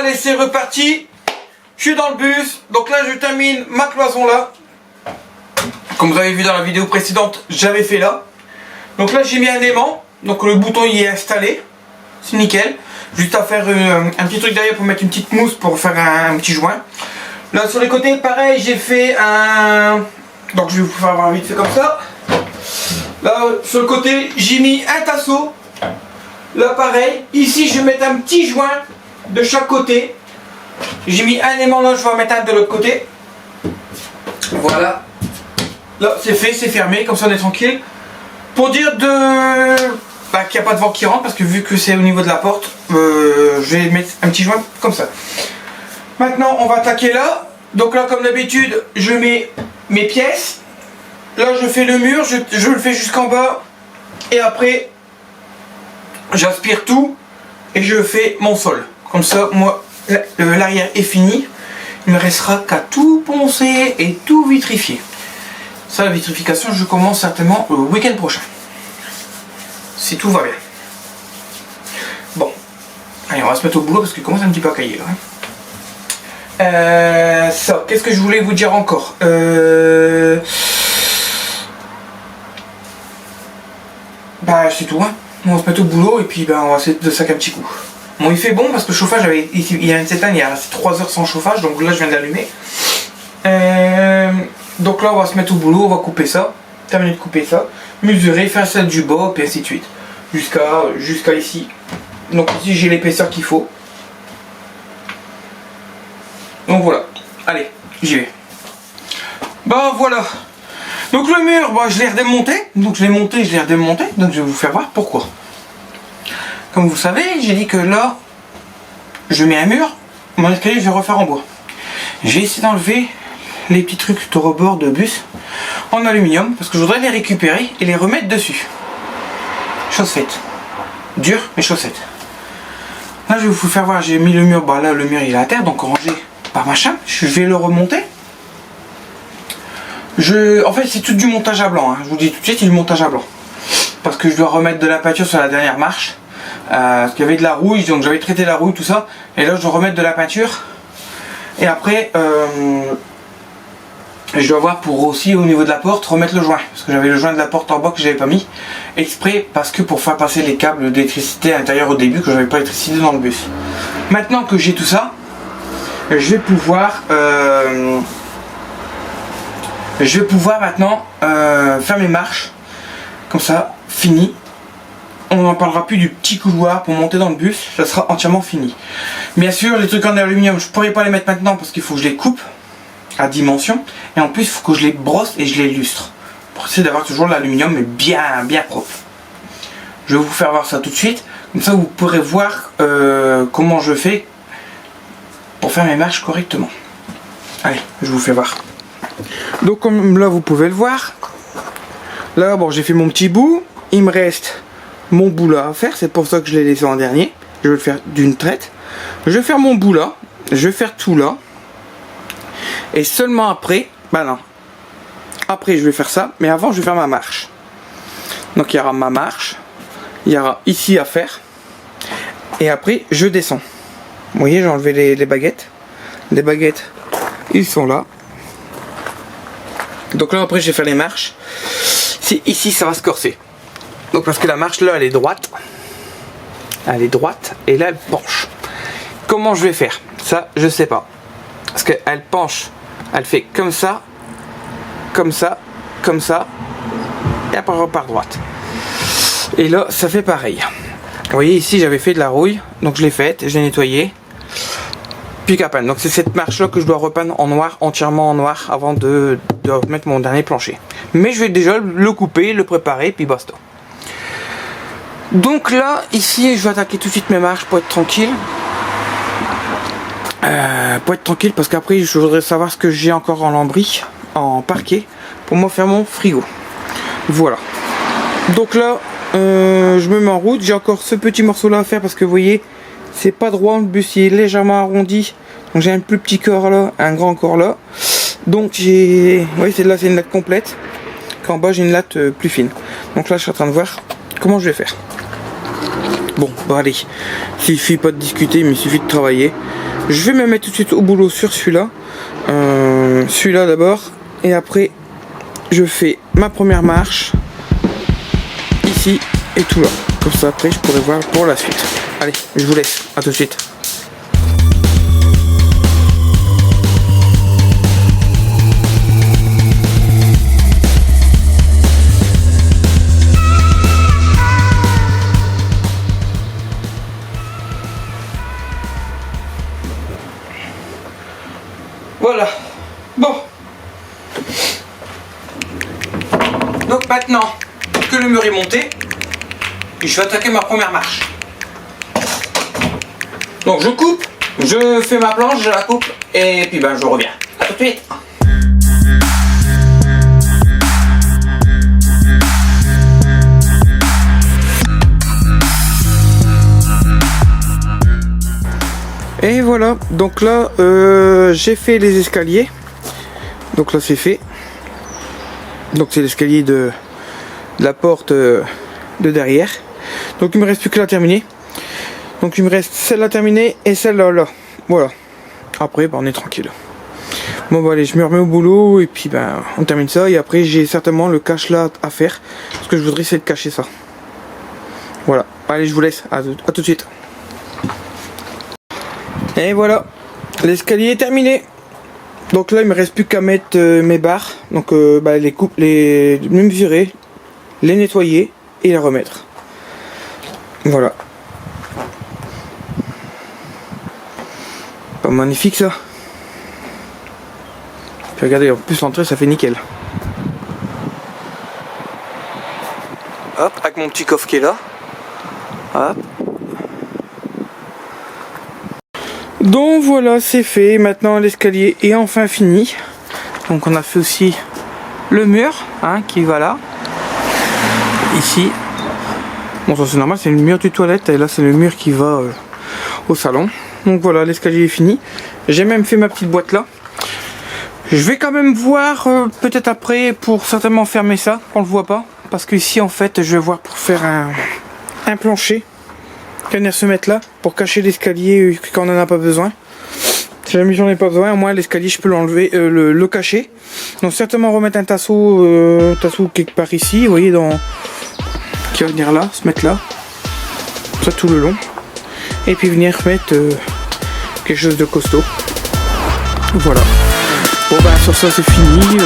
allez, c'est reparti. Je suis dans le bus. Donc là, je termine ma cloison là. Comme vous avez vu dans la vidéo précédente, j'avais fait là. Donc là, j'ai mis un aimant. Donc le bouton y est installé. C'est nickel. Juste à faire un petit truc derrière pour mettre une petite mousse pour faire un petit joint. Là, sur les côtés, pareil, j'ai fait un... Donc je vais vous faire voir vite fait comme ça. Là, sur le côté, j'ai mis un tasseau. Là, pareil. Ici, je vais mettre un petit joint de chaque côté. J'ai mis un aimant là, je vais en mettre un de l'autre côté. Voilà. Là, c'est fait, c'est fermé, comme ça on est tranquille. Pour dire qu'il n'y a pas de vent qui rentre, parce que vu que c'est au niveau de la porte, je vais mettre un petit joint comme ça. Maintenant, on va attaquer là. Donc là, comme d'habitude, je mets mes pièces. Là, je fais le mur, je le fais jusqu'en bas. Et après, j'aspire tout et je fais mon sol. Comme ça, moi, l'arrière est fini. Il ne me restera qu'à tout poncer et tout vitrifier. Ça, la vitrification, je commence certainement le week-end prochain. Si tout va bien. Bon. Allez, on va se mettre au boulot parce qu'il commence un petit peu à cailler là. Ça, qu'est-ce que je voulais vous dire encore c'est tout, hein. On va se mettre au boulot et puis on va essayer de sac un petit coup. Bon, il fait bon parce que le chauffage, il y a une certaine, il y a 3 heures sans chauffage, donc là je viens d'allumer. Donc là on va se mettre au boulot, on va couper ça, terminer de couper ça, mesurer, faire celle du bas, et ainsi de suite. Jusqu'à ici. Donc ici j'ai l'épaisseur qu'il faut. Donc voilà, allez, j'y vais. Voilà. Donc le mur, je l'ai redémonté. Donc je l'ai monté, je l'ai redémonté. Donc je vais vous faire voir pourquoi. Comme vous savez, j'ai dit que là, je mets un mur, mon escalier je vais refaire en bois. J'ai essayé d'enlever les petits trucs de rebord de bus en aluminium parce que je voudrais les récupérer et les remettre dessus. Chose faite. Dur mais chose faite. Là je vais vous faire voir, j'ai mis le mur, là le mur il est à terre, donc rangé par machin. Je vais le remonter. En fait c'est tout du montage à blanc, hein. Je vous dis tout de suite, c'est du montage à blanc. Parce que je dois remettre de la peinture sur la dernière marche. Parce qu'il y avait de la rouille, donc j'avais traité la rouille, tout ça. Et là je dois remettre de la peinture. Et après, je dois voir pour aussi au niveau de la porte remettre le joint. Parce que j'avais le joint de la porte en bas que j'avais pas mis. Exprès parce que pour faire passer les câbles d'électricité à l'intérieur au début, que j'avais pas d'électricité dans le bus. Maintenant que j'ai tout ça, je vais pouvoir maintenant faire mes marches. Comme ça, fini. On n'en parlera plus du petit couloir pour monter dans le bus, ça sera entièrement fini. Bien sûr, les trucs en aluminium, je ne pourrais pas les mettre maintenant parce qu'il faut que je les coupe à dimension. Et en plus, il faut que je les brosse et je les lustre. Pour essayer d'avoir toujours l'aluminium mais bien propre. Je vais vous faire voir ça tout de suite. Comme ça, vous pourrez voir comment je fais pour faire mes marches correctement. Allez, je vous fais voir. Donc comme là, vous pouvez le voir. Là, j'ai fait mon petit bout. Il me reste mon bout là à faire, c'est pour ça que je l'ai laissé en dernier. Je vais le faire d'une traite. Je vais faire mon bout là, je vais faire tout là. Et seulement après, après je vais faire ça, mais avant je vais faire ma marche. Donc il y aura ma marche, il y aura ici à faire. Et après je descends. Vous voyez, j'ai enlevé les baguettes. Les baguettes, ils sont là. Donc là après je vais faire les marches. Ici ça va se corser. Donc parce que la marche là elle est droite. Elle est droite et là elle penche. Comment je vais faire? Ça je sais pas. Parce qu'elle penche. Elle fait comme ça. Comme ça. Comme ça. Et après elle repart droite. Et là ça fait pareil. Vous voyez ici j'avais fait de la rouille. Donc je l'ai faite. Je l'ai nettoyée. Puis qu'à peine. Donc c'est cette marche là que je dois repeindre en noir. Entièrement en noir. Avant de remettre mon dernier plancher. Mais je vais déjà le couper. Le préparer. Puis basta. Donc là, ici, je vais attaquer tout de suite mes marches pour être tranquille. Parce qu'après, je voudrais savoir ce que j'ai encore en lambris, en parquet, pour moi faire mon frigo. Voilà. Donc là, je me mets en route. J'ai encore ce petit morceau là à faire parce que vous voyez, c'est pas droit, le bus il est légèrement arrondi. Donc j'ai un plus petit corps là, un grand corps là. Donc j'ai... Vous voyez, c'est une latte complète. Qu'en bas, j'ai une latte plus fine. Donc là, je suis en train de voir comment je vais faire. Bon, allez, il suffit pas de discuter, mais il suffit de travailler. Je vais me mettre tout de suite au boulot sur celui-là. Celui-là d'abord, et après, je fais ma première marche, ici, et tout là. Comme ça, après, je pourrai voir pour la suite. Allez, je vous laisse, à tout de suite. Voilà. Bon. Donc maintenant que le mur est monté, je vais attaquer ma première marche. Donc je coupe, je fais ma planche, je la coupe et puis ben je reviens. A tout de suite. Et voilà, donc là j'ai fait les escaliers. Donc là c'est fait. Donc c'est l'escalier de la porte de derrière. Donc il me reste plus que la terminer. Donc il me reste celle-là terminée et celle-là là. Voilà. Après on est tranquille. Bon bah allez, je me remets au boulot et puis ben on termine ça. Et après j'ai certainement le cache là à faire. Ce que je voudrais c'est de cacher ça. Voilà. Allez, je vous laisse. À tout de suite. Et voilà, l'escalier est terminé. Donc là il me reste plus qu'à mettre mes barres. Donc les mesurer, les nettoyer et les remettre. Voilà. Pas magnifique ça. Puis regardez, en plus l'entrée ça fait nickel. Hop, avec mon petit coffre qui est là. Hop. Donc voilà, c'est fait. Maintenant l'escalier est enfin fini. Donc on a fait aussi le mur hein, qui va là. Ici. Bon ça c'est normal, c'est le mur du toilette. Et là c'est le mur qui va au salon. Donc voilà, l'escalier est fini. J'ai même fait ma petite boîte là. Je vais quand même voir peut-être après pour certainement fermer ça. On le voit pas. Parce que ici en fait je vais voir pour faire un plancher. Venir se mettre là pour cacher l'escalier quand on n'en a pas besoin. Si jamais j'en ai pas besoin, au moins l'escalier je peux l'enlever, le cacher. Donc certainement remettre un tasseau quelque part ici, vous voyez, qui va venir là, se mettre là, ça tout le long, et puis venir mettre quelque chose de costaud. Voilà. Bon bah sur ça c'est fini.